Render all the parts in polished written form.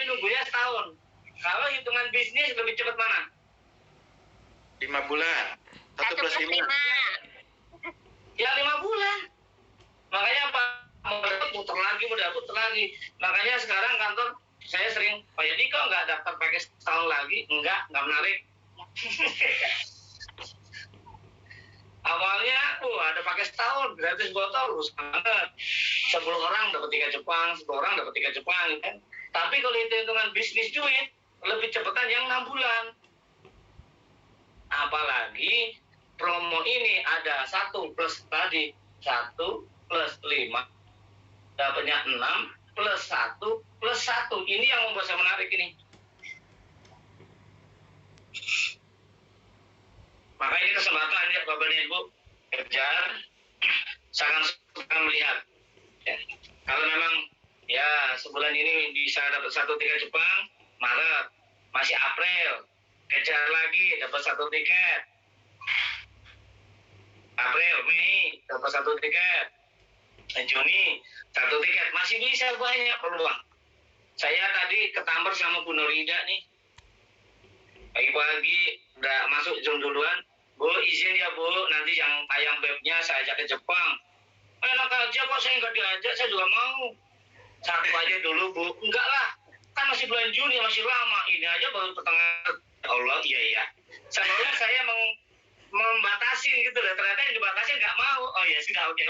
tapi nunggunya setahun. Kalau hitungan bisnis lebih cepat mana? 5 bulan. 1 plus 5. Ya 5 bulan. Makanya apa? Muter lagi. Makanya sekarang kantor saya sering, Pak Yadi kok nggak daftar pakai setahun lagi? Nggak menarik. Awalnya, ada pakai setahun, gratis botol, bagus banget. 10 orang dapat 3 Jepang, 10 orang dapat 3 Jepang, kan? Tapi kalau hitungan bisnis duit, lebih cepetan yang 6 bulan. Apalagi promo ini ada 1 plus tadi, 1 plus 5, dapatnya 6, plus 1, plus 1. Ini yang membuat saya menarik ini. Maka ini kesempatan ya Bapak dan Ibu, kejar, sangat suka melihat. Ya. Kalau memang ya sebulan ini bisa dapat 1 tiket Jepang, Maret, masih April, kejar lagi dapat 1 tiket. April, Mei dapat 1 tiket. Juni 1 tiket, masih bisa banyak peluang. Saya tadi ketamper sama Bu Norida nih. Pagi-pagi udah masuk Zoom duluan. Bu, izin ya Bu, nanti yang tayang webnya saya ajak ke Jepang. Enak aja kok, saya nggak diajak, saya juga mau. 1 aja dulu Bu. Enggak lah, kan masih bulan Juni, masih lama. Ini aja baru pertengahan. Ya Allah, iya. Sebenarnya saya membatasi gitu loh. Ternyata yang dibatasi nggak mau. Oh ya sudah, oke.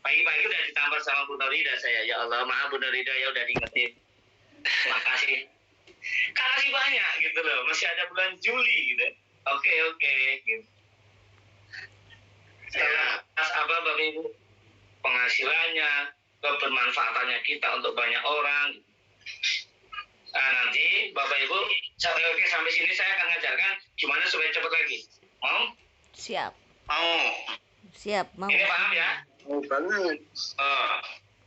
Pagi-pagi udah ditambah sama Bu Norida saya. Ya Allah, maaf Bu Norida ya udah diingetin. Makasih. Kan masih banyak gitu loh, masih ada bulan Juli gitu. Oke, gitu. Setelah Bapak Ibu, penghasilannya, kebermanfaatannya kita untuk banyak orang. Nah, nanti Bapak Ibu, sampai sini saya akan ngajarkan gimana supaya cepat lagi. Mau? Siap. Mau. Ini paham ya? Mau banget.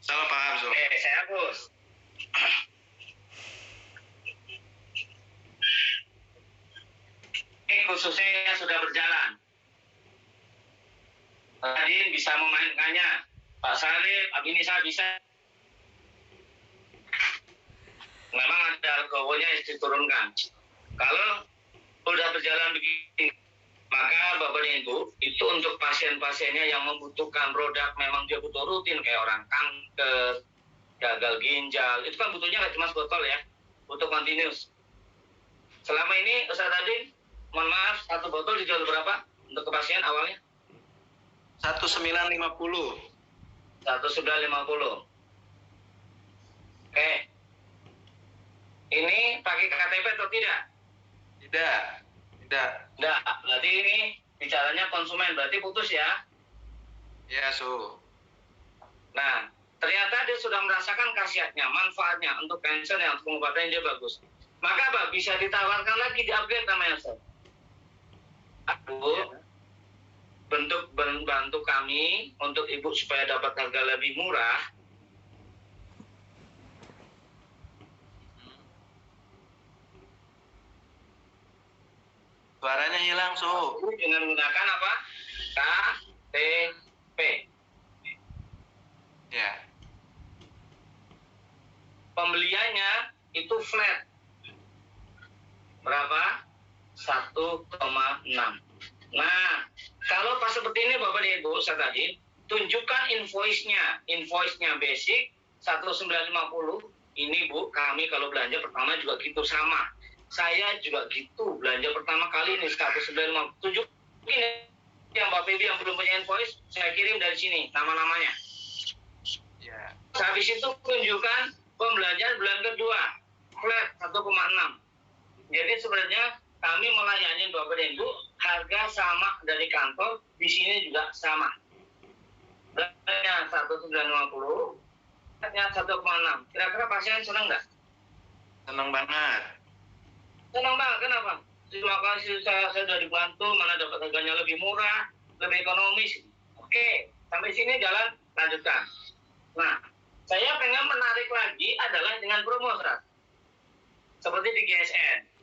Salah paham, so. Saya hapus. Ini khususnya yang sudah berjalan. Tadi bisa memainkannya. Pak Salib, ini saya bisa. Memang ada alkoholnya yang diturunkan. Kalau sudah berjalan begini, maka Bapak dan Ibu, itu untuk pasien-pasiennya yang membutuhkan produk, memang dia butuh rutin, kayak orang kanker, gagal ginjal, itu kan butuhnya nggak cuma botol ya, butuh continuous. Selama ini, Ustaz tadi, mohon maaf, 1 botol dijual berapa untuk ke pasien awalnya? 1950. 1950. Oke. Ini pakai KTP atau tidak? Tidak. Enggak. Berarti ini bicaranya konsumen, berarti putus ya? Ya, so. Nah, ternyata dia sudah merasakan khasiatnya, manfaatnya untuk cancer yang pengobatan dia bagus. Maka apa? Bisa ditawarkan lagi, di-upgrade namanya, Ustaz. Bu, bentuk bantu kami untuk Ibu supaya dapat harga lebih murah. Suaranya hilang, so. Dengan menggunakan apa? KTP. Ya. Pembeliannya itu flat. Berapa? 1,6. Nah, kalau pas seperti ini Bapak dan Ibu, saya tadi tunjukkan invoice-nya basic 1950. Ini Bu, kami kalau belanja pertama juga gitu sama. Saya juga gitu belanja pertama kali ini 1950. Tunjukin yang Bapak Ibu yang belum punya invoice, saya kirim dari sini nama-namanya. Ya. Habis itu tunjukkan pembelanjaan bulan kedua flat 1,6. Jadi sebenarnya kami melayani Bapak dan Ibu, harga sama dari kantor, di sini juga sama. Belanjanya 1950, harganya 1,6. Kira-kira pasien senang nggak? Senang banget. Senang banget, kenapa? Terima kasih, saya sudah dibantu, mana dapat harganya lebih murah, lebih ekonomis. Oke, sampai sini jalan, lanjutkan. Nah, saya pengen menarik lagi adalah dengan promo, Ustaz. Seperti di GSN.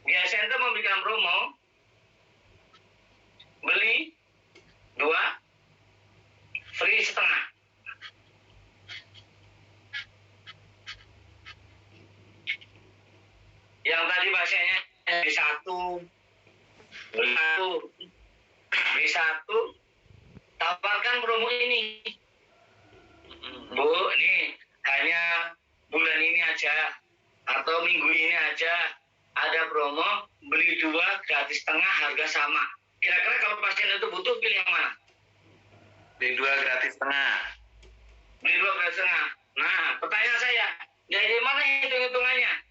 GSN itu memberikan promo, beli 2, free setengah. Yang tadi bahasanya beli satu, beli satu, tawarkan promo ini. Bu, ini hanya bulan ini aja atau minggu ini aja ada promo beli 2 gratis setengah harga sama. Kira-kira kalau pasien itu butuh pilih yang mana? Beli 2 gratis setengah. Beli 2 gratis setengah. Nah, pertanyaan saya, dari mana hitung-hitungannya?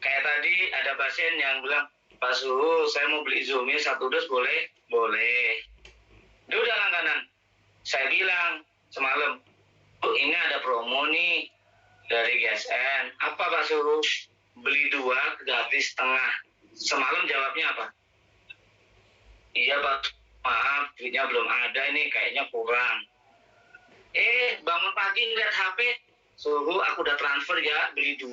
Kayak tadi ada pasien yang bilang, Pak Suhu, saya mau beli Izumil 1 dos boleh? Boleh. Dia udah langganan. Saya bilang semalam, Bu, ini ada promo nih dari GSN. Apa Pak Suhu? Beli 2 gratis setengah. Semalam jawabnya apa? Iya Pak, maaf, duitnya belum ada ini, kayaknya kurang. Bangun pagi lihat HP, Suhu aku udah transfer ya, beli 2.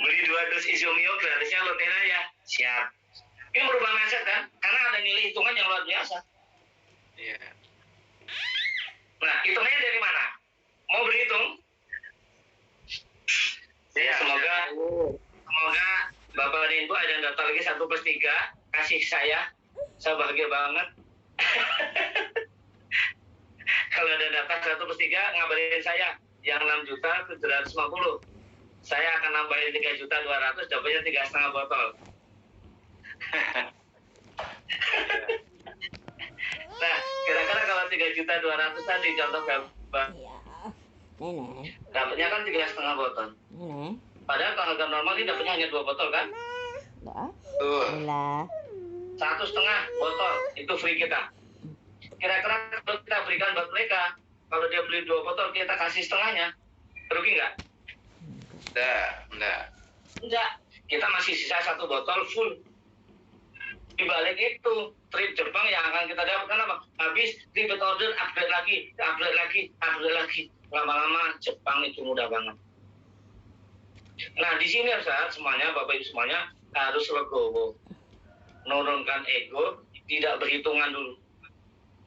Beli 2 dos Izumio gratisnya Lotena ya. Siap. Ini merubah mindset kan? Karena ada nilai hitungan yang luar biasa. Iya. Nah, hitungannya dari mana? Mau berhitung? Ya, semoga Bapak dan Ibu ada yang daftar lagi 1+3. Kasih saya bahagia banget. Kalau ada daftar 1+3, ngabarin saya. Yang 6.750. Saya akan nambahin 3.200.000, dapatnya 3,5 botol. Nah, kira-kira kalau 3.200.000 tadi contoh gambar, dapatnya kan 3,5 botol. Padahal kalau harga normal ini dapatnya hanya 2 botol kan? Tuh. 1,5 botol itu free kita. Kira-kira kalau kita berikan buat mereka, kalau dia beli 2 botol kita kasih setengahnya, rugi nggak? Enggak. Kita masih sisa 1 botol full. Di balik itu, trip Jepang yang akan kita dapatkan apa? Habis repeat order, upgrade lagi. Lama-lama Jepang itu mudah banget. Nah, di sini Ustaz, semuanya, Bapak Ibu semuanya harus legowo. Nurunkan ego, tidak berhitungan dulu.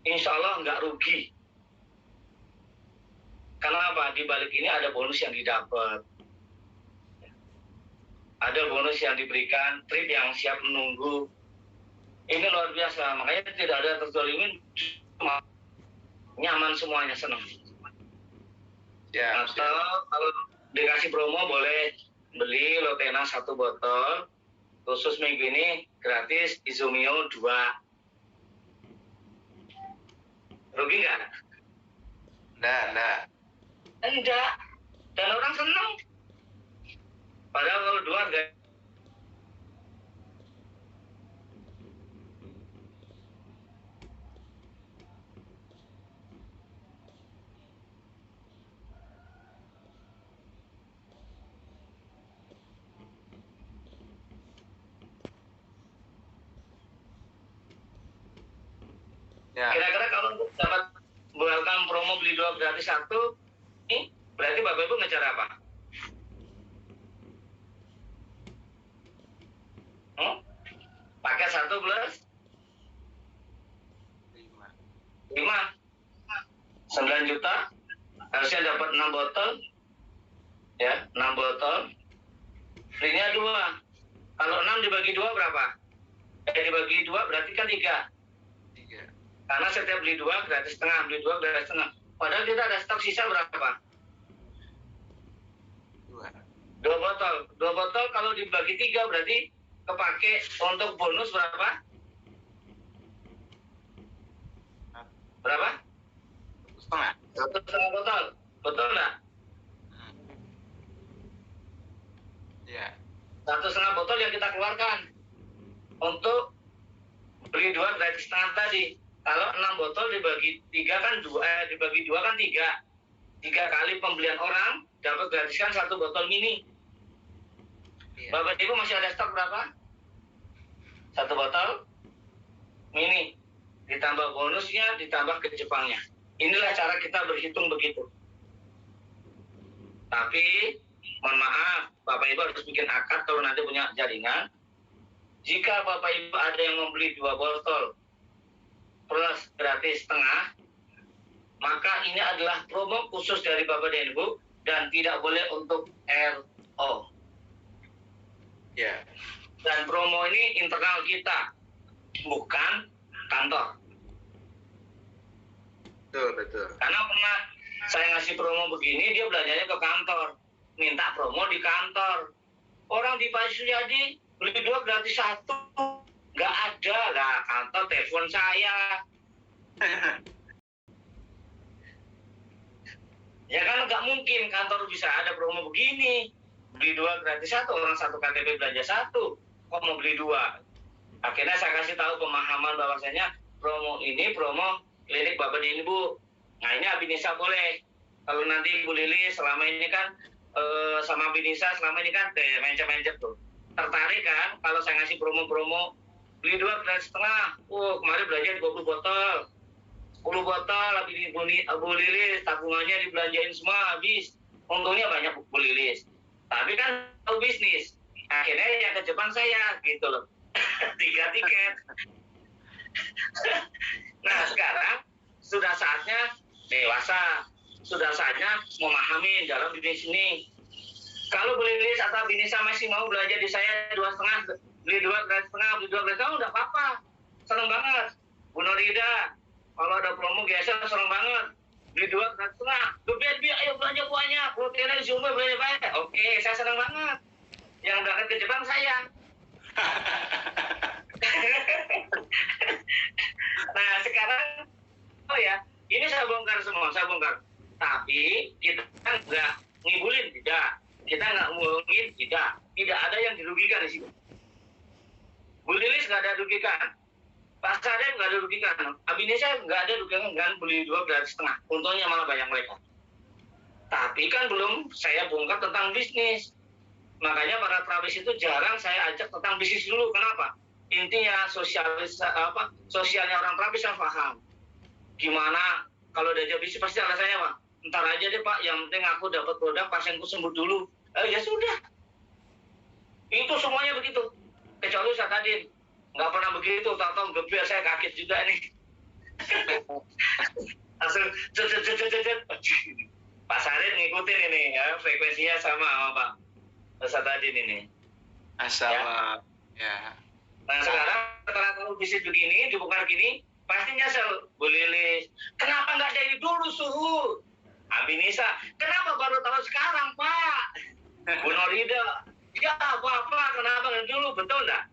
Insya Allah nggak rugi. Karena apa? Di balik ini ada bonus yang didapat. Ada bonus yang diberikan, trip yang siap menunggu. Ini luar biasa, makanya tidak ada terzalimin, nyaman semuanya, senang. Ya. Atau kalau dikasih promo boleh beli Lotena 1 botol, khusus minggu ini gratis Izumio 2. Rugi nggak? Enggak. Dan orang senang. Padahal kalau 2 harga Ya. kira-kira kalau dapat buatkan promo beli 2 gratis 1, ini berarti Bapak Ibu ngejar apa? Paket 1 plus 5. 9 juta. Harusnya dapat 6 botol. Ya, 6 botol. Free-nya 2. Kalau 6 dibagi 2 berapa? Dibagi 2 berarti kan 3. Karena setiap beli 2 gratis setengah, beli 2 gratis setengah. Padahal kita ada stok sisa berapa? 2 botol. 2 botol kalau dibagi 3 berarti kepake untuk bonus berapa? Berapa? 1,5 botol. Betul nggak? Iya. 1,5 botol yang kita keluarkan untuk beli 2 gratis setengah tadi. Kalau 6 botol dibagi 3 kan 2, dibagi 2 kan 3. 3 kali pembelian orang dapat gratiskan 1 botol mini. Iya. Bapak Ibu masih ada stok berapa? 1 botol mini. Ditambah bonusnya, ditambah ke Jepangnya. Inilah cara kita berhitung begitu. Tapi, mohon maaf, Bapak Ibu harus bikin akad kalau nanti punya jaringan. Jika Bapak Ibu ada yang membeli 2 botol plus gratis setengah, maka ini adalah promo khusus dari Bapak dan Ibu dan tidak boleh untuk RO. Ya. Dan promo ini internal kita, bukan kantor. Betul. Karena pernah saya ngasih promo begini, dia belanjanya ke kantor, minta promo di kantor. Orang di Pak Suryadi beli 2 gratis 1, nggak ada lah, kantor telepon saya. Ya kan nggak mungkin kantor bisa ada promo begini, beli 2 gratis 1, orang 1 KTP belanja 1, kok mau beli 2? Akhirnya saya kasih tahu pemahaman bahwasanya promo ini promo klinik Bapak dan Ibu. Nah ini Abinisa boleh. Kalau nanti Bu Lili selama ini kan sama Abinisa selama ini kan mencet-mencet tuh. Tertarik kan kalau saya ngasih promo-promo beli 2 gratis setengah. Kemarin belanja 20 botol. 10 botol Bu Lili tabungannya dibelanjain semua habis. Untungnya banyak Bu Lili. Tapi kan tahu bisnis. Akhirnya yang ke Jepang saya gitu loh. 3 tiket. Nah sekarang sudah saatnya dewasa, sudah saatnya memahami dalam bisnis ini. Kalau Bu Lilis atau Binisa masih mau belajar di saya 2,5, beli 2 gratis setengah, beli 2 gratis setengah, udah apa-apa, seneng banget. Bu Norida, kalau ada promo biasa seneng banget, beli 2 gratis setengah, lebih ayo belanja banyak, proteinnya di sumber belanja banyak. Oke, saya seneng banget. Yang berangkat ke Jepang saya. Nah sekarang ini saya bongkar semua, tapi kita nggak ngibulin, kita nggak ngomongin, tidak ada yang dirugikan di sini. Bu Lilis nggak ada rugikan, Pak Sarif nggak ada rugikan, Abinisa nggak ada rugikan dengan beli 2 gratis setengah, untungnya malah banyak mereka. Tapi kan belum saya bongkar tentang bisnis. Makanya para terapis itu jarang saya ajak tentang bisnis dulu. Kenapa? Intinya sosialnya orang terapis yang paham. Gimana kalau diajak bisnis pasti alasannya Pak. Ntar aja deh Pak, yang penting aku dapat produk, pasienku sembuh dulu. Ya sudah. Itu semuanya begitu. Kecuali saya tadi nggak pernah begitu, tahu-tahu geber saya kaget juga nih. Langsung Pak Sarif ngikutin ini ya, frekuensinya sama Pak Ustadz ini. Asal ya. Nah sekarang setelah tahu bisnis begini, dibongkar gini, pasti nyesel. Bu Lilis, kenapa nggak dari dulu suruh? Abinisa, kenapa baru tahu sekarang Pak? Bu Norida, ya apa-apa, kenapa nggak dulu, betul nggak?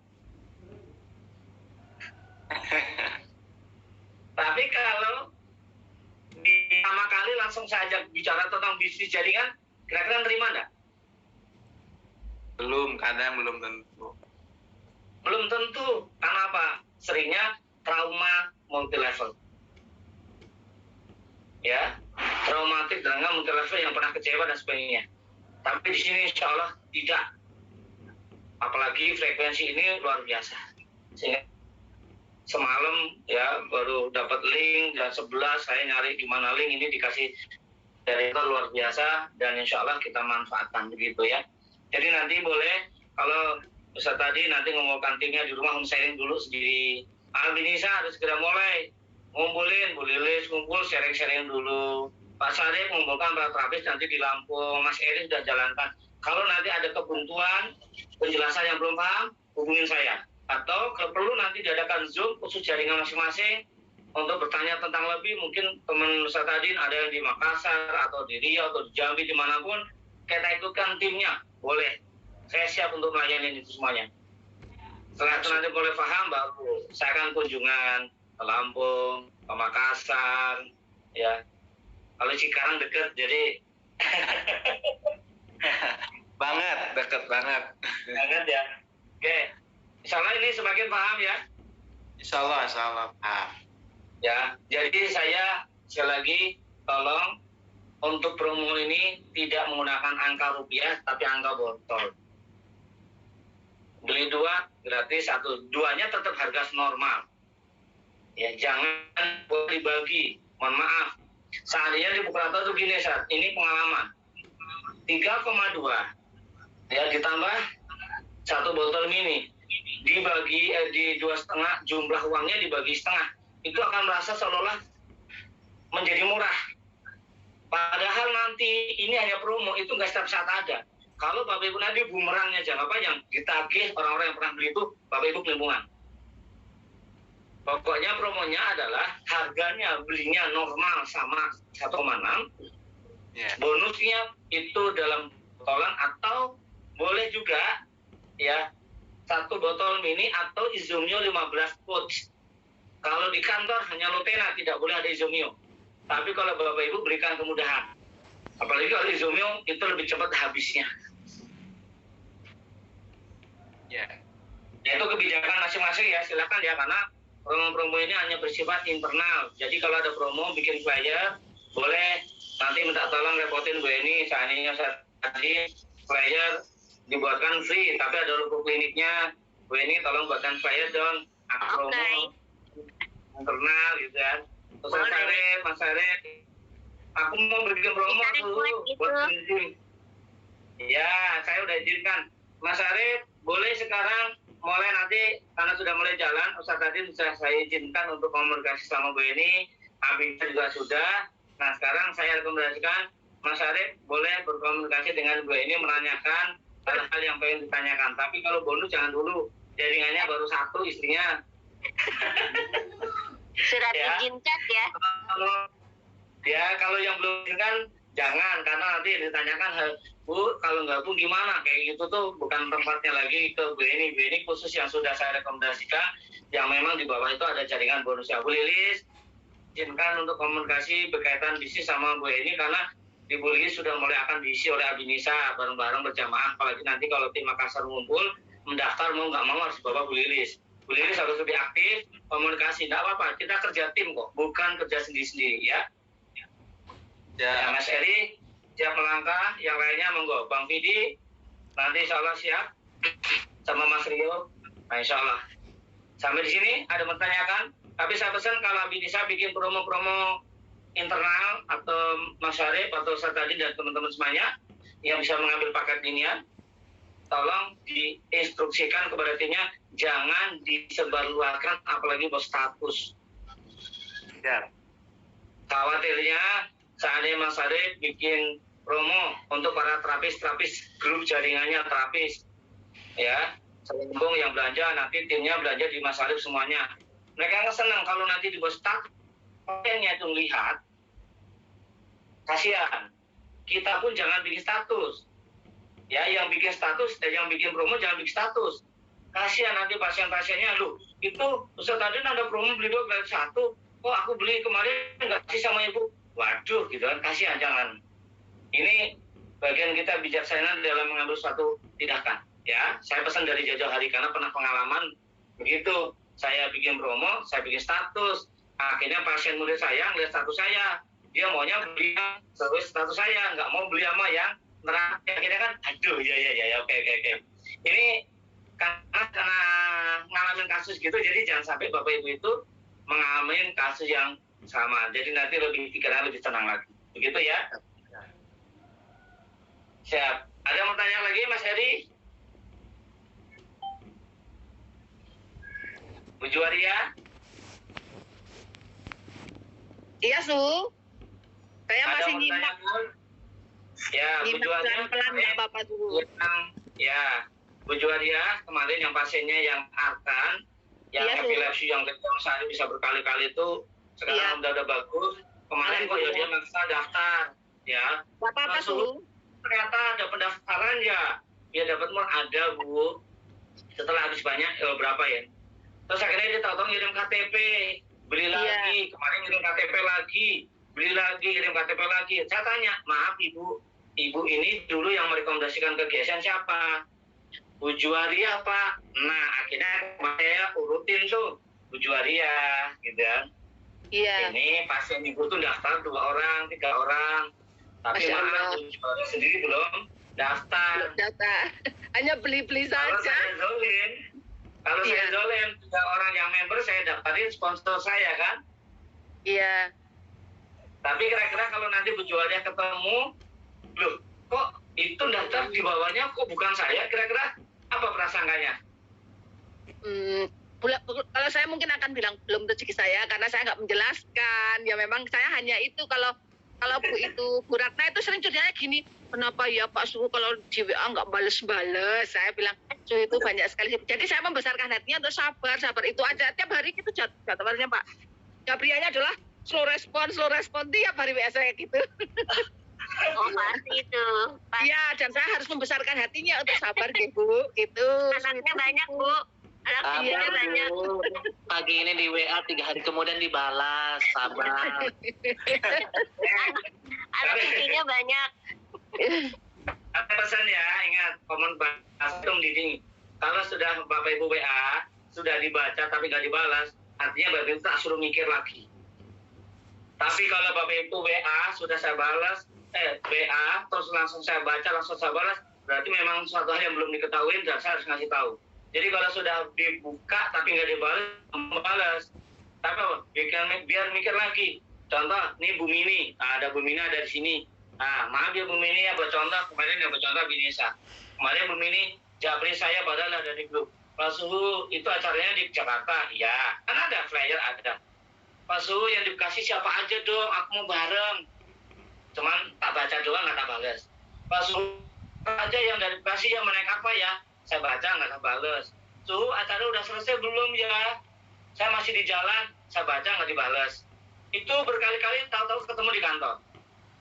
Tapi kalau pertama kali langsung saya ajak bicara tentang bisnis jaringan, kira-kira nerima nggak? Kadang belum tentu. Belum tentu. Karena apa? Seringnya trauma multilevel. Ya, traumatik dengan multilevel yang pernah kecewa dan sebagainya. Tapi di sini insya Allah tidak. Apalagi frekuensi ini luar biasa. Sehingga semalam ya baru dapat link jam 11 saya nyari gimana link ini dikasih dari itu luar biasa dan insya Allah kita manfaatkan begitu ya. Jadi nanti boleh kalau Ustaz tadi nanti mengumpulkan timnya di rumah home sharing dulu sendiri. Albinisa harus segera mulai ngumpulin, Bu Lilis ngumpul sharing-sharing dulu. Pak Sarif mengumpulkan para terapis nanti di Lampung. Mas Eri sudah jalankan. Kalau nanti ada kebuntuan, penjelasan yang belum paham, hubungin saya. Atau kalau perlu nanti diadakan Zoom khusus jaringan masing-masing untuk bertanya tentang lebih. Mungkin teman Ustaz Adin ada yang di Makassar atau di Riau atau di Jambi dimanapun, kita ikutkan timnya. Boleh, saya siap untuk melayani itu semuanya. Setelah itu nanti boleh paham, baru saya akan kunjungan ke Lampung, ke Makassar, ya. Kalau Cikarang deket, jadi deket banget. Banget ya. Oke, insya Allah ini semakin paham ya. Insya Allah paham. Ya, jadi saya sekali lagi tolong untuk promo ini tidak menggunakan angka rupiah tapi angka botol. Beli 2 gratis 1, 2-nya tetap harga normal. Ya jangan dibagi. Mohon maaf. Seandainya di Bukalapak itu gini saat ini pengalaman 3,2 ya ditambah 1 botol mini dibagi di 2,5 jumlah uangnya dibagi setengah itu akan merasa seolah-olah menjadi murah. ini hanya promo, itu nggak setiap saat ada. Kalau Bapak Ibu nanti bumerangnya jangan apa yang ditagih orang-orang yang pernah beli itu, Bapak Ibu kelimpungan. Pokoknya promonya adalah harganya belinya normal sama 1,6. Bonusnya itu dalam botolan atau boleh juga ya 1 botol mini atau Izumio 15 pouch. Kalau di kantor hanya Lutena, tidak boleh ada Izumio. Tapi kalau Bapak Ibu berikan kemudahan. Apalagi kalau Izumio itu lebih cepat habisnya. Ya. Itu kebijakan masing-masing ya, silakan ya, karena promo-promo ini hanya bersifat internal. Jadi kalau ada promo bikin flyer, boleh nanti minta tolong repotin Bu Eni, seandainya tadi flyer dibuatkan free, tapi ada logo kliniknya. Bu Eni tolong buatkan flyer dong, promo internal gitu kan. Terus Mas Arif, aku mau bikin promo dulu buat izin. Ya, saya udah izinkan. Mas Arif, boleh sekarang mulai nanti karena sudah mulai jalan, Ustaz tadi sudah saya izinkan untuk komunikasi sama Bu Eni, Abika juga sudah. Nah sekarang saya rekomendasikan Mas Arif boleh berkomunikasi dengan Bu Eni menanyakan hal-hal yang pengen ditanyakan. Tapi kalau bonus jangan dulu, jaringannya baru 1 istrinya. Sudah ya. izin chat ya? Kalau yang belum izinkan jangan, karena nanti ditanyakan, Bu, kalau nggak Bu gimana? Kayak gitu tuh bukan tempatnya lagi ke Bu Eni. Bu Eni khusus yang sudah saya rekomendasikan, yang memang di bawah itu ada jaringan bonusnya. Bu Lilis, izinkan untuk komunikasi berkaitan bisnis sama Bu Eni, karena di Bu Lilis sudah mulai akan diisi oleh Abinisa bareng-bareng berjamaah. Apalagi nanti kalau tim Makassar ngumpul, mendaftar mau nggak mau harus bawa Bu Lilis. Bu Lilis harus lebih aktif, komunikasi. Nggak apa-apa, kita kerja tim kok, bukan kerja sendiri-sendiri ya. Ya, Mas Eri siap melangkah, yang lainnya monggo. Bang Vidi nanti insya Allah siap sama Mas Rio. Nah insya Allah. Sampai di sini ada pertanyaan, tapi saya pesan kalau bisa bikin promo-promo internal atau Mas Arif atau saya tadi dan teman-teman semuanya yang bisa mengambil paket inian, tolong diinstruksikan kepada timnya jangan disebarluaskan apalagi buat status. Ya. Khawatirnya seandainya Mas Arif bikin promo untuk para terapis grup jaringannya terapis ya, selembung yang belanja nanti timnya belanja di Mas Arif semuanya. Mereka nggak senang kalau nanti dibuat status yang itu lihat, kasihan. Kita pun jangan bikin status ya, yang bikin status yang bikin promo jangan bikin status, kasihan nanti pasien-pasiennya. Loh itu Ustaz tadi ada promo beli 2 gratis 1, kok aku beli kemarin nggak kasih sama ibu. Waduh, gitu kan, kasihan, jangan. Ini bagian kita bijaksana dalam mengambil suatu tindakan. Ya, saya pesan dari jauh-jauh hari karena pernah pengalaman begitu. Saya bikin promo, saya bikin status. Akhirnya pasien murid saya ngeliat status saya, dia maunya beli status saya, nggak mau beli sama yang neraka. Akhirnya kan, aduh, ya, oke. Ini karena ngalamin kasus gitu, jadi jangan sampai Bapak Ibu itu mengalami kasus yang sama, jadi nanti pikiran lebih tenang lagi, begitu ya. Siap. Ada yang mau tanya lagi Mas Heri? Bu Juwaria? Iya Su, saya Ada masih nyimak. Ya, Bu Juwaria pelan-pelan nggak apa-apa dulu. Ya, Bu Juwaria kemarin yang pasiennya yang Arkan, yang Iya, epilepsi yang kejang sehari bisa berkali-kali itu sekarang udah bagus. Kemarin kok ya dia maksa daftar ya. Apa-apa Su? Ternyata ada pendaftaran ya. Dia dapat ada Bu. Setelah habis banyak berapa ya? Terus akhirnya dia tahu ngirim KTP, beli lagi, kemarin ngirim KTP lagi, beli lagi, ngirim KTP lagi. Saya tanya, maaf Ibu ini dulu yang merekomendasikan ke GSN siapa? Bu Juwaria Pak. Nah akhirnya saya urutin tuh Bu Juwaria gitu kan. Iya. Ini pasien ibu tuh daftar 2 orang, 3 orang. Tapi maaf, Bu Juwaria sendiri belum daftar. Hanya beli-beli saja. Kalau saya zolim, 3 orang yang member saya daftarin sponsor saya kan. Iya. Tapi kira-kira kalau nanti Bu Juwaria ketemu, loh kok itu daftar di bawahnya kok bukan saya, kira-kira apa prasangkanya? Kalau saya mungkin akan bilang belum rezeki saya karena saya nggak menjelaskan. Ya memang saya hanya itu, kalau kalau Bu Ratna itu sering ceritanya gini, kenapa ya Pak Suhu kalau di WA nggak bales-bales? Saya bilang, Suhu itu banyak sekali. Jadi saya membesarkan hatinya untuk sabar itu aja. Tiap hari itu jadwalnya Pak Gabrielnya adalah slow respon tiap hari WA saya gitu. Oh pasti itu. Iya, dan saya harus membesarkan hatinya untuk sabar Bu, gitu. Anaknya banyak Bu. Anaknya Iya. banyak. Pagi ini di WA 3 hari kemudian dibalas, sabar. Anak istrinya banyak. Ada pesan ya, ingat komen Basum Didi. Kalau sudah Bapak Ibu WA sudah dibaca tapi nggak dibalas, artinya Bapak Ibu tak suruh mikir lagi. Tapi kalau Bapak Ibu WA sudah saya balas, WA terus langsung saya baca langsung saya balas, berarti memang suatu hal yang belum diketahui dan saya harus ngasih tahu. Jadi kalau sudah dibuka tapi nggak dibalas, tapi apa? Biar mikir lagi. Contoh, nih Bu Mini, ada Bu Mini ada di sini. Nah, maaf ya Bu Mini ya, buat contoh kemarin ya buat contoh Binesa. Kemarin Bu Mini japri saya padahal ada di grup. Pak Suhu itu acaranya di Jakarta, ya. Kan ada flyer ada. Pak Suhu yang dikasih siapa aja dong, aku mau bareng. Cuman tak baca doang nggak tak balas. Pak Suhu aja yang dari Bekasi yang menaik apa ya? Saya baca nggak tak balas. Suhu acara udah selesai belum ya? Saya masih di jalan, saya baca nggak dibalas. Itu berkali-kali tahu-tahu ketemu di kantor.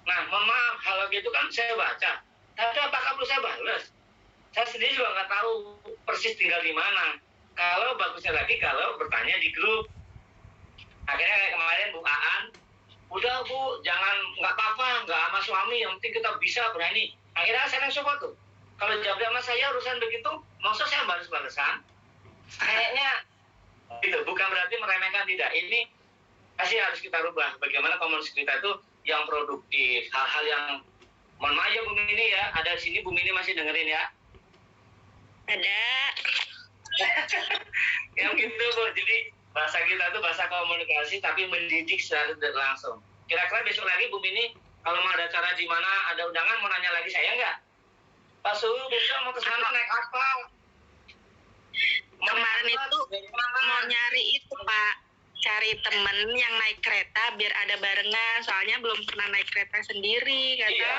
Nah, mohon maaf, hal gitu kan saya baca. Tapi apakah perlu saya balas? Saya sendiri juga nggak tahu persis tinggal di mana. Kalau bagusnya lagi kalau bertanya di grup. Akhirnya kayak kemarin Bu Aan, udah Bu, jangan nggak apa-apa, nggak sama suami, yang penting kita bisa berani. Akhirnya saya langsung tuh. Kalau jawab sama saya urusan begitu, maksud saya balas-balasan? Kayaknya itu bukan berarti meremehkan, tidak. Ini pasti harus kita rubah. Bagaimana komunikasi kita itu yang produktif, hal-hal yang mohon maaf ya Bu Mini ya, ada di sini Bu Mini masih dengerin ya. Ada. Yang gitu Bu, jadi bahasa kita tuh bahasa komunikasi tapi mendidik secara tidak langsung. Kira-kira besok lagi Bu Mini kalau mau ada acara di mana ada undangan mau nanya lagi saya nggak? Pak Suhu besok mau ke sana naik apa? Kemarin itu mau nyari itu Pak, cari temen yang naik kereta biar ada barengan, soalnya belum pernah naik kereta sendiri kata. Iya.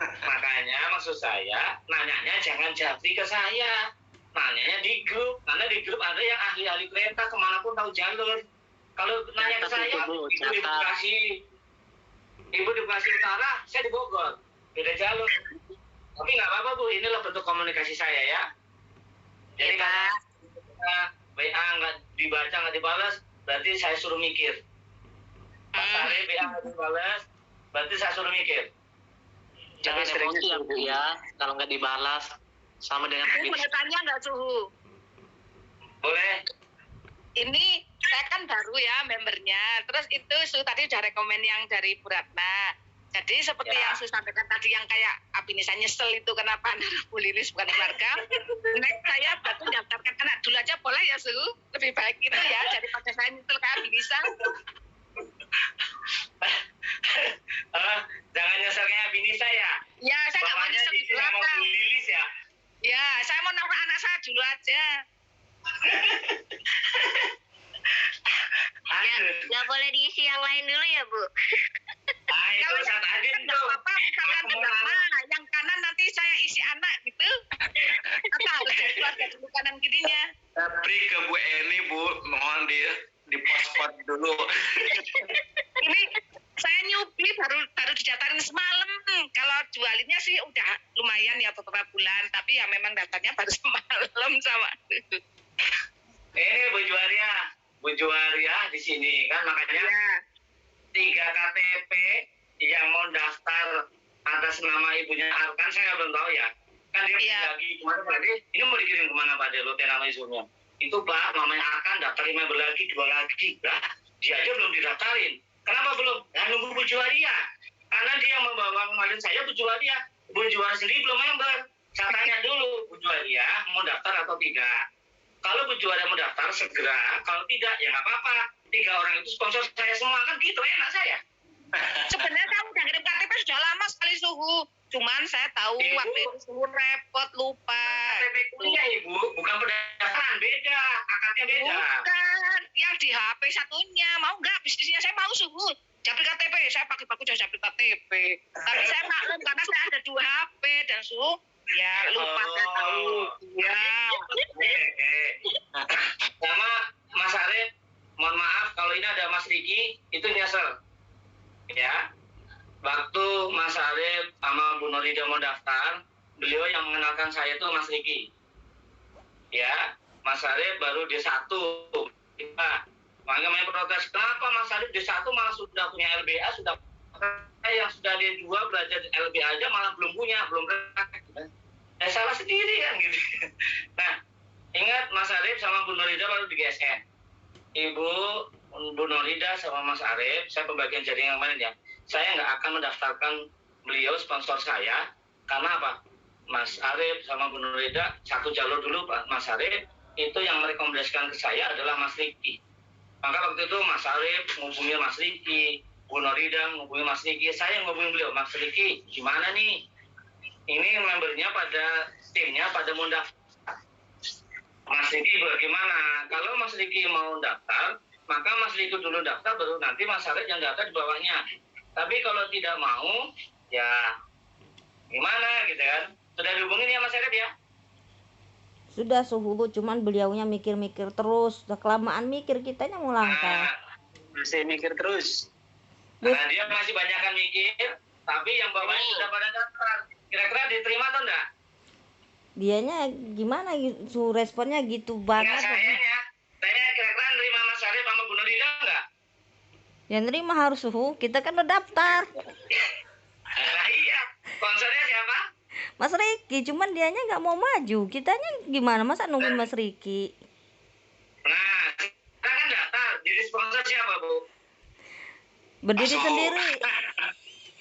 Makanya maksud saya nanyanya jangan japri ke saya, nanyanya di grup, karena di grup ada yang ahli-ahli kereta kemanapun tahu jalur. Kalau nanya ke saya, ibu di Bekasi, ibu di Bekasi Utara, saya di Bogor, beda jalur. Tapi nggak apa-apa Bu, inilah bentuk komunikasi saya ya. Jadi kalau WA nggak dibaca nggak dibalas, berarti saya suruh mikir. Pas hari WA nggak dibalas, berarti saya suruh mikir. Jangan emosi ya Bu ya, kalau nggak dibalas sama dengan Saya boleh tanya nggak Suhu? Boleh. Ini saya kan baru ya membernya. Terus itu Suhu tadi udah rekomen yang dari Bu Ratna. Jadi seperti Ya. yang Suhu sampaikan tadi yang kayak Abinisa nyesel itu kenapa anak Bu Lilis bukan keluarga. Next saya batu daftarkan anak dulu aja boleh ya Suhu? Lebih baik itu ya daripada saya nyesel kayak Abinisa. Jangan nyesel kayak Binisa ya. Ya saya nggak mau Bapaknya nyesel di di sini mau belakang. Bu Lilis ya. Ya saya mau naruh anak saya dulu aja. Aduh. Nggak boleh diisi yang lain dulu ya Bu. Ah, itu Kalau Ustaz yang Adin kanan nggak tuh. apa-apa, misalkan Aku mau tendang naruh. mana, yang kanan nanti saya isi anak gitu. Atau harus jadi keluarga dulu kanan kirinya. Japri ke Bu Eni Bu, mohon di post-post dulu. Ini saya nyupi baru didaftarin semalam. Kalau jualinnya sih udah lumayan ya beberapa bulan, tapi ya memang daftarnya baru semalam sama. Ini Bu Juwaria di sini kan makanya Ya, 3 KTP yang mau daftar atas nama ibunya Arkan saya belum tahu ya. Kan dia Iya. lagi kemarin berarti ini mau dikirim kemana Pak Delo nama isunya? Itu Pak namanya Arkan daftar 5 lagi 2 lagi lah. Dia aja belum didaftarin. Kenapa belum? Ya nunggu Bu Juwaria. Karena dia yang membawa kemarin saya Bu Juwaria. Bu Juwaria sendiri belum member. Saya tanya dulu Bu Juwaria mau daftar atau tidak. Kalau Bu Juwaria mau daftar segera, kalau tidak ya nggak apa-apa. 3 orang itu sponsor saya semua kan gitu enak saya. sebenarnya kamu udah ngirim KTP sudah lama sekali Suhu. Cuman saya tahu Ibu. waktu itu Suhu repot lupa. KTP kuliah Ibu, bukan pendaftaran beda, akadnya beda. Bukan, yang di HP satunya. Mau nggak bisnisnya saya mau Suhu. Capil KTP, saya pakai jasa capil KTP. Tapi saya maklum karena saya ada 2 HP dan ya lupa saya tahu. Ya. Oke. Sama Mas Arif, mohon maaf kalau ini ada Mas Riki, itu nyesel. Ya. Waktu Mas Arif sama Bu Norida mau daftar, beliau yang mengenalkan saya itu Mas Riki. Ya, Mas Arif baru D1. Makanya protes, kenapa Mas Arif D1 malah sudah punya LBA, sudah yang sudah D2 belajar LBA aja malah belum punya, belum praktek. Salah sendiri kan gitu. Nah, ingat Mas Arif sama Bu Norida baru di GSN. Ibu Bu Norida sama Mas Arif, saya pembagian jaringan yang kemarin ya. Saya nggak akan mendaftarkan beliau sponsor saya, karena apa? Mas Arif sama Bu Norida satu jalur dulu Pak Mas Arif, itu yang merekomendasikan ke saya adalah Mas Riki. Maka waktu itu Mas Arif menghubungi Mas Riki, Bu Norida menghubungi Mas Riki, saya menghubungi beliau, Mas Riki, gimana nih? Ini membernya pada timnya pada mau daftar. Mas Riki bagaimana? Kalau Mas Riki mau daftar, maka Mas Riki dulu daftar, baru nanti Mas Arif yang daftar di bawahnya. Tapi kalau tidak mau, ya gimana gitu kan? Sudah dihubungin ya Mas Arif ya? Sudah suhu, cuman beliaunya mikir-mikir terus. Udah kelamaan mikir, kitanya mau langkah. Masih mikir terus. Nah, dia masih banyakkan mikir, tapi yang bawahnya sudah pada daftar. Kira-kira diterima atau enggak? Dianya gimana, responnya gitu banget. Saya kira-kira nerima Mas Arif sama Bu Norida enggak? Yang nerima harus suhu, kita kan udah daftar. Nah iya, sponsornya siapa? Mas Riki, cuman dianya nggak mau maju. Kitanya gimana, masa nungguin Mas Riki? Nah, kita kan daftar, jadi sponsor siapa Bu? Berdiri sendiri.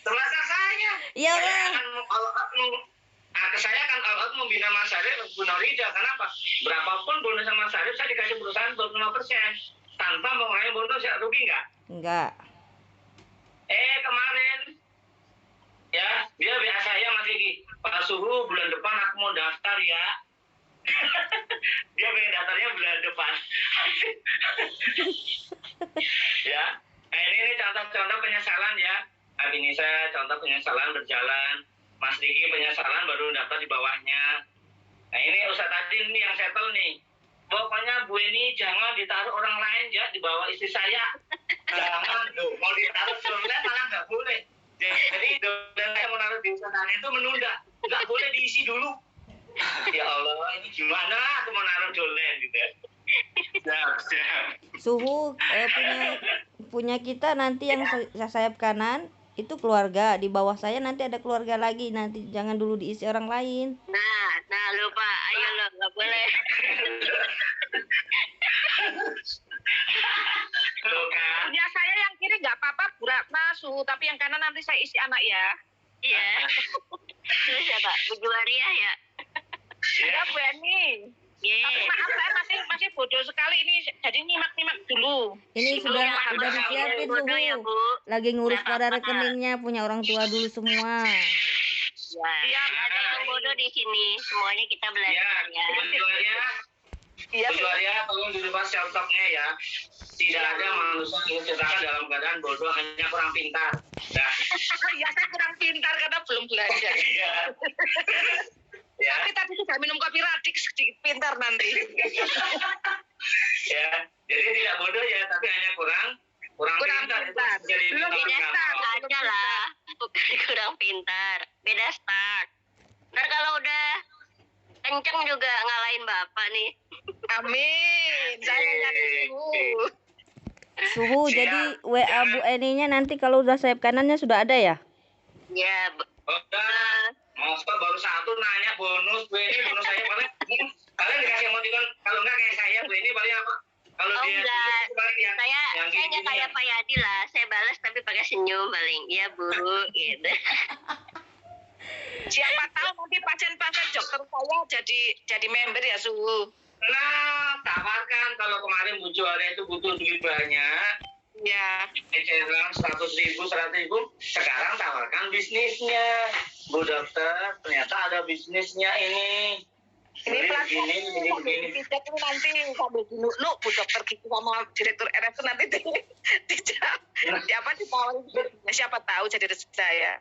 Termasuk saya. Iya lah. Saya akan all out membina Mas Arif, Bu Norida. Kenapa? Berapapun bonus sama Mas Arif, saya dikasih perusahaan 25%. Tanpa mengurangi bonus, ya rugi nggak? Enggak. Kemarin, ya, dia biasa saya Mas Riki. Pak Suhu, bulan depan aku mau daftar ya. Dia pengen daftarnya bulan depan. Ya, ini contoh-contoh penyesalan ya. Ini saya contoh penyesalan berjalan. Mas Riki penyesalan baru daftar di bawahnya. Nah ini Ustaz tadi ini yang settle nih. Pokoknya Bu ini jangan ditaruh orang lain ya di bawah istri saya. Jangan tuh, mau ditaruh dolen malah nggak boleh. Jadi dolen yang mau naruh di usaha itu menunda, nggak boleh diisi dulu. Ya Allah, ini gimana aku mau naruh dolen gitu ya. Suhu punya kita nanti yang sayap kanan itu keluarga, di bawah saya nanti ada keluarga lagi, nanti jangan dulu diisi orang lain. Nah lupa, ayo lo, nggak boleh. Punya saya yang kiri nggak apa-apa, burak masuk, tapi yang kanan nanti saya isi anak ya. Iya. Terus siapa? Bu Juwaria ya? Ya Bu Eni. Tapi maaf saya masih bodoh sekali ini, jadi nyimak dulu. Ini sudah disiapin Suhu. Ya, Bu. Lagi ngurus pada rekeningnya, punya orang tua dulu semua. Ya, ada yang bodoh di sini. Semuanya kita belajar ya. Iya, tolong dirubah self-talknya ya. Tidak ada manusia yang diciptakan dalam keadaan bodoh, hanya kurang pintar. Nah. Ya saya kurang pintar karena belum belajar. Ya. Tapi tadi sudah minum kopi radik, sedikit pintar nanti. Ya, jadi tidak bodoh ya, tapi hanya kurang pintar. Belum beda start aja lah, bukan kurang pintar, beda start. Ntar kalau udah kenceng juga ngalahin bapak nih. Amin. Saya nyanyi Suhu, jadi WA Bu Eninya nanti kalau udah sayap kanannya sudah ada ya? Ya. Udah. Masa baru satu nanya bonus Bu Eni, bonus saya paling kalian dikasih emoticon, kalau enggak kayak saya Bu Eni paling apa? Kalau dia enggak, yang saya nggak kayak Pak Yadi lah, saya balas tapi pakai senyum paling, iya Bu, gitu. Siapa tahu nanti pasien-pasien dokter saya jadi member ya Suhu. Nah, tawarkan kalau kemarin Bu Juara itu butuh duit banyak. Ya. Eceran 100.000, 100.000. Sekarang tawarkan bisnisnya. Bu dokter, ternyata ada bisnisnya ini. Ini pelatihan begini. tidak tuh nanti sambil dulu Bu Dokter gitu sama Direktur RF tuh nanti siapa ditawarin siapa tahu jadi rezeki saya.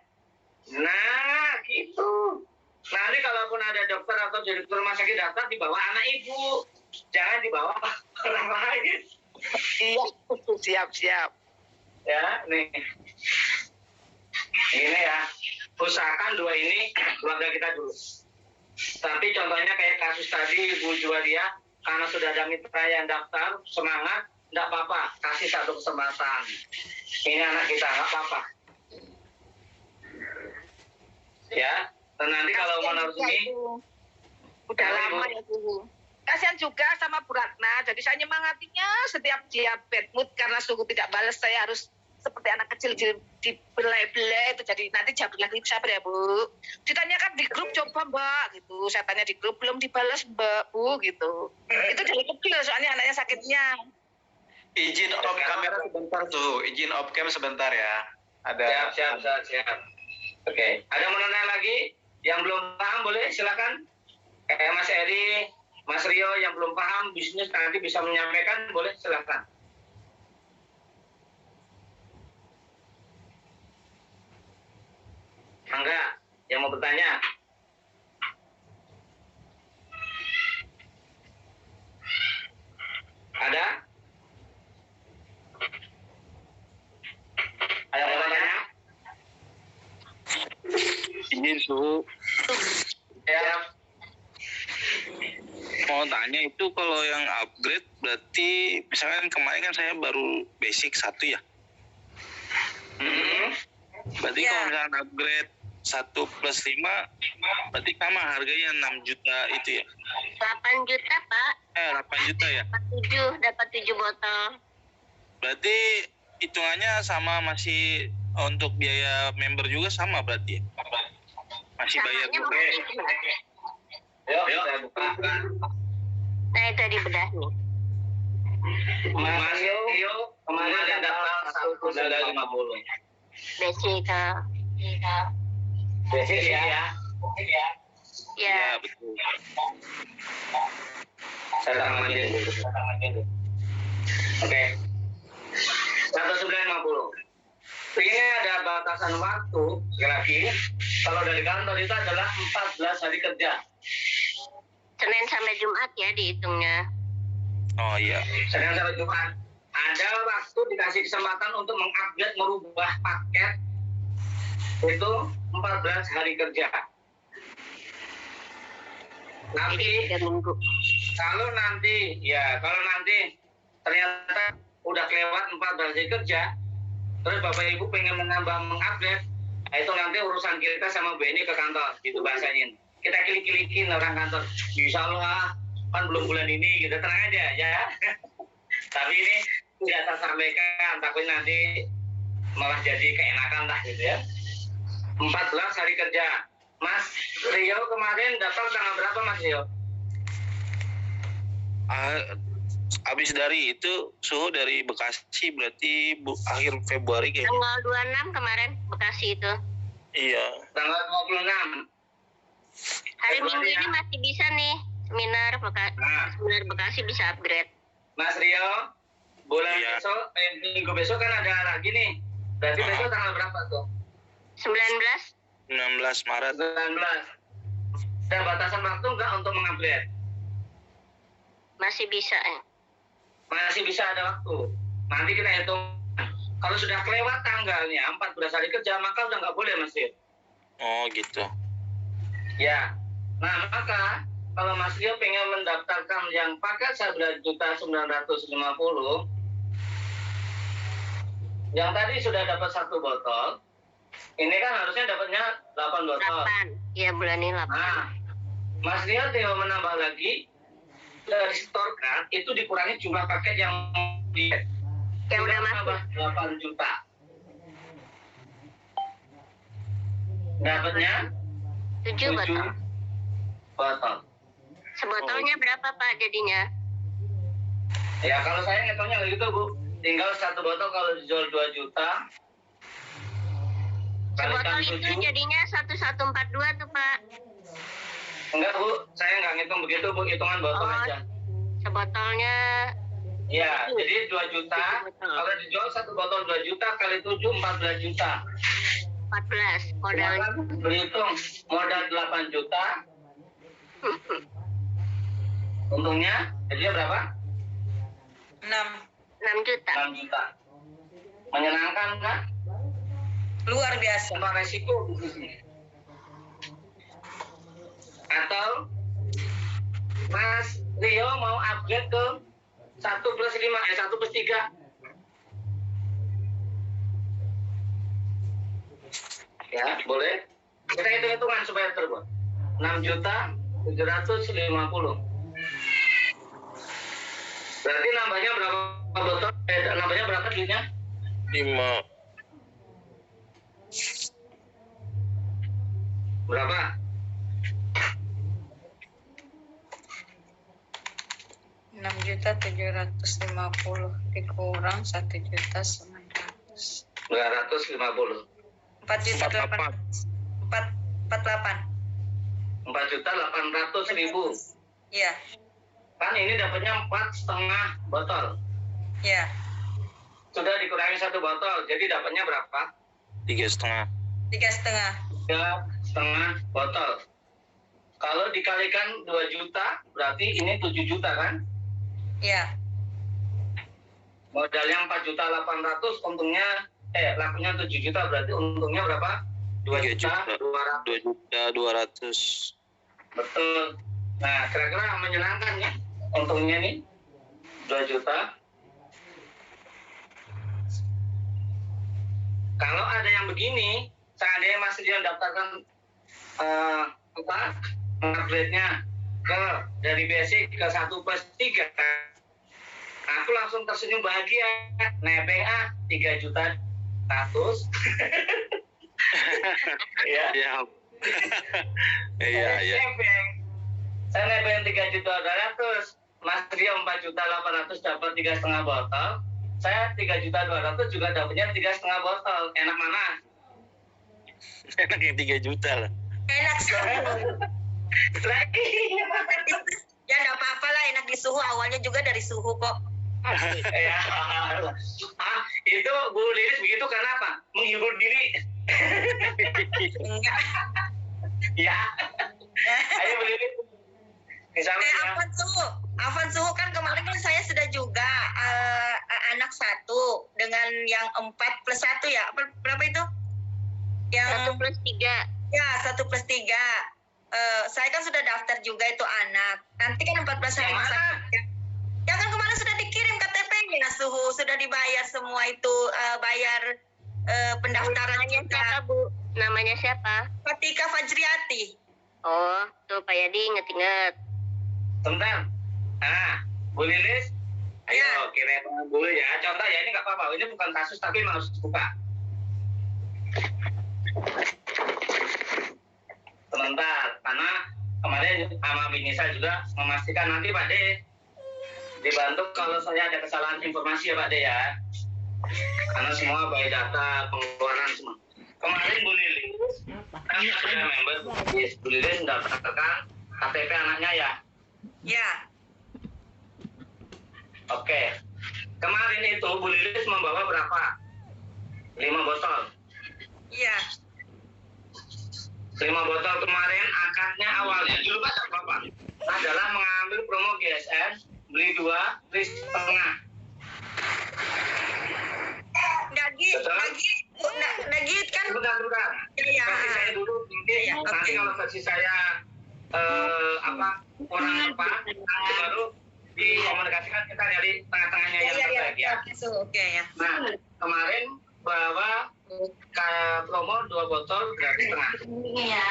Nah, gitu. Nanti kalaupun ada dokter atau direktur rumah sakit datang dibawa anak ibu, jangan dibawa orang lain. Iya, siap. Ya, nih. Ini ya, usahakan dua ini keluarga kita dulu. Tapi contohnya kayak kasus tadi Bu Juwaria, karena sudah ada mitra yang daftar, semangat, enggak apa-apa, kasih satu kesempatan. Ini anak kita, enggak apa-apa. Ya, dan nanti kalau menurut ini udah lama ya Bu. Kasihan juga sama Bu Ratna, jadi saya nyemangatinya setiap dia bad mood karena suhu tidak balas, saya harus seperti anak kecil dibelai-belai itu, jadi nanti jawab lagi siapa ya Bu, ditanyakan di grup coba Mbak gitu, saya tanya di grup belum dibalas Mbak Bu gitu, itu dari kecil soalnya anaknya sakitnya. Izin off kamera sebentar tuh, izin off cam sebentar ya. Ada. Siap. Oke, ada mau nanya lagi yang belum paham boleh silakan. Kayak Mas Eri, Mas Rio yang belum paham bisnis nanti bisa menyampaikan, boleh silakan. Mangga, yang mau bertanya. Ada? Ada yang mau bertanya? Izin suhu, Ya, mau tanya itu kalau yang upgrade berarti misalkan kemarin kan saya baru basic 1 ya. Berarti Ya. kalau misalkan upgrade 1 plus 5 berarti sama harganya 6 juta itu ya. 8 juta Pak. 8 juta ya. Dapat 7 botol. Berarti hitungannya sama, masih untuk biaya member juga sama berarti ya. Masih bayar Samanya juga. bukan yuk saya buka. Nah itu di bedah nih. Mas Rio kemarin daftar 150. Basic Basic ya. ya. Ya betul. Saya tamatin dulu. Oke. 1950. Ini ada batasan waktu, sekali lagi, kalau dari kantor itu adalah 14 hari kerja. Senin sampai Jumat ya dihitungnya. Oh iya. Senin sampai Jumat. Ada waktu dikasih kesempatan untuk mengupgrade, merubah paket, itu 14 hari kerja. Tapi Jadi 3 minggu. kalau nanti ternyata udah kelewat 14 hari kerja, terus Bapak Ibu pengen mengupgrade, itu nanti urusan kita sama BNI ke kantor, gitu bahasanya. Kita kilik-kilikin orang kantor, bisa lah, kan belum bulan ini, gitu, tenang aja ya. Tapi ini tidak saya sampaikan, tapi nanti malah jadi keenakan lah gitu ya. 14 hari kerja. Mas Rio kemarin daftar tanggal berapa Mas Rio? Habis dari itu suhu dari Bekasi berarti akhir Februari kayaknya. Tanggal 26 kemarin Bekasi itu. Iya. Tanggal 26. Hari Februari Minggu ya? ini masih bisa nih seminar Nah. Bekasi bisa upgrade. Mas Rio, bulan Iya. besok, minggu besok kan ada lagi nih. Berarti besok tanggal berapa tuh? 19 19 Maret. 19. Ada batasan waktu nggak untuk mengupgrade? masih bisa ya. Masih bisa ada waktu. Nanti kita hitung. Kalau sudah kelewat tanggalnya 14 hari kerja, maka udah nggak boleh Mas Rio. Oh gitu. Ya. Nah, maka kalau Mas Rio pengen mendaftarkan yang paket 11.950, yang tadi sudah dapat 1 botol, ini kan harusnya dapatnya 8 botol. 8. Iya bulan ini 8. Nah, Mas Rio tinggal menambah lagi dari store kan, itu dikurangi jumlah paket yang udah nambah 8 juta. Dapatnya 7 botol. botol. Sebotolnya berapa Pak jadinya? Ya kalau saya ngitungnya kayak gitu Bu, tinggal 1 botol kalau dijual 2 juta. Sebotol kalikan itu 7, jadinya 1142 tuh Pak. Enggak Bu, saya nggak ngitung begitu Bu, hitungan botol Oh. aja. Sebotolnya Iya, jadi 2 juta. Kalau dijual satu botol 2 juta kali 7 14 juta. 14 modalnya. Berhitung modal 8 juta. Untungnya jadinya berapa? 6 juta. 6 juta. Menyenangkan kan? Luar biasa. Tanpa resiko bisnisnya. Atau Mas Rio mau upgrade ke 1+5, 1+3. Ya, boleh. Kita hitung-hitungan supaya terbuat. 6.750.000. Berarti nambahnya berapa botol? Nambahnya berapa duitnya? 5. Berapa? Rp6.750.000 dikurang 1.900.000. 250. 4.800.000. 4.800.000. Iya, Kan ini dapatnya 4,5 botol. iya. Sudah dikurangi 1 botol, jadi dapatnya berapa? 3,5. 3,5. 3,5 botol. Kalau dikalikan 2 juta, berarti ini 7 juta kan? Iya. Modalnya 4.800.000, untungnya lakunya 7 juta, berarti untungnya berapa? 2.200.000. Betul. Nah, kira-kira menyenangkan ya untungnya nih 2 juta. Kalau ada yang begini, seandainya Mas Rian daftarkan upgrade-nya dari basic ke 1+3, aku langsung tersenyum bahagia. Nebeng 3 juta 100. Ya. Ya. Iya, iya. Saya nebeng 3.200.000, Mas Rio 4.800.000 dapat 3,5 botol. Saya 3.200.000 juga dapatnya 3,5 botol. Enak mana? Enak yang 3 juta lah. Enak sih. Lagi. Ya enggak apa-apa lah, enak di suhu. Awalnya juga dari suhu kok. Ya. Itu Bu Lilis begitu karena apa? Menghibur diri. Enggak. Ya. Ayo Bu Lilis. Misalnya ya. Afan suhu kan kemarin kan saya sudah juga anak 1 dengan yang 4+1 ya. Berapa itu? Yang 1+3. Ya, 1+3. Saya kan sudah daftar juga itu anak. Nanti kan 14 hari Yang masa mana? kerja. Ya kan kemarin sudah dikirim KTP-nya, suhu sudah dibayar semua itu, bayar pendaftaran Namanya juga. siapa, Bu? Namanya siapa? Fatika Fajriati. Oh, tuh Pak Yadi inget-inget. Sebentar. Bu Lilis. Ayo Ya. kirim dulu ya. Contoh ya, ini nggak apa-apa. Ini bukan kasus tapi harus buka. Sebentar, karena kemarin sama Bini saya juga memastikan nanti Pak De dibantu kalau saya ada kesalahan informasi ya Pak De ya. Karena semua by data pengeluaran semua. Kemarin Bu Lilis, kan ada member Bu Lilis mendaftarkan KTP anaknya ya. Ya. Oke. Kemarin itu Bu Lilis membawa berapa? 5 botol. Iya. 5 botol kemarin akadnya awalnya dulu Pak Bapak adalah mengambil promo GSM, beli 2 free setengah. Nagit kan. Sebentar. Iya. Versi saya dulu nanti, Iya, nanti oke. kalau versi saya kurang tepat, nanti baru dikomunikasikan kita dari tengah-tengahnya yang terbaik ya. Oke ya. Nah, kemarin bawa ke promo 2 botol gratis setengah. Iya.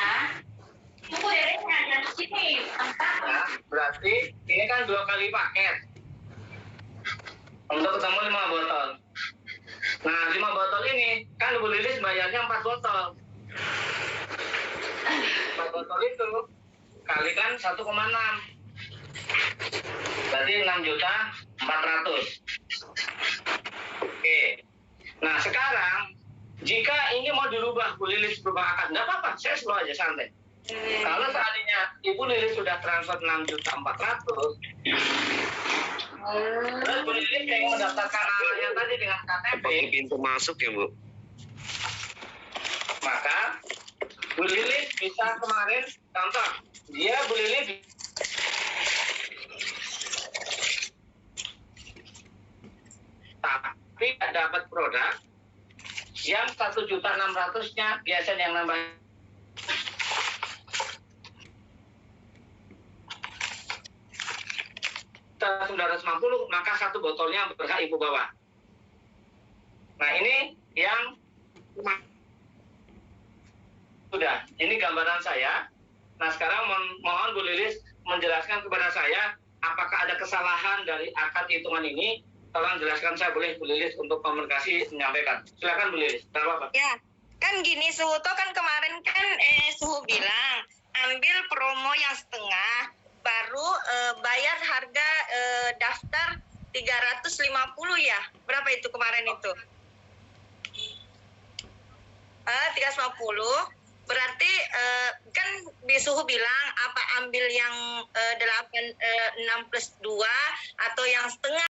Tunggu ya, ada di sini. Nah, berarti ini kan 2 kali paket untuk ketemu 5 botol. Nah, 5 botol ini kan Bu Lilis bayarnya 4 botol. 4 botol itu kalikan 1,6. Berarti 6.400.000. Oke. Nah, sekarang jika ini mau dirubah Bu Lilis berubah akad, nggak apa-apa, saya slow aja santai. Kalau seandainya Ibu Lilis sudah transfer 6.400.000, terus Bu Lilis pengen mendaftarkan anaknya tadi dengan KTP, Pakai pintu masuk ya, Bu. maka Bu Lilis bisa kemarin, contoh, Bu Lilis tapi dapat produk yang 1.600.000-nya biasanya yang nambah 950, maka satu botolnya berhak Ibu bawa. Nah ini yang sudah, ini gambaran saya. Nah sekarang mohon Bu Lilis menjelaskan kepada saya apakah ada kesalahan dari akad hitungan ini. Tolong jelaskan, saya boleh Bu Lilis untuk komunikasi menyampaikan. Silakan Bu Lilis. Apa? Ya, kan gini Suhu toh kan kemarin kan Suhu bilang ambil promo yang setengah baru bayar harga daftar 350 ya. Berapa itu kemarin itu? 350. Berarti kan Suhu bilang apa ambil yang 6 plus 2 atau yang setengah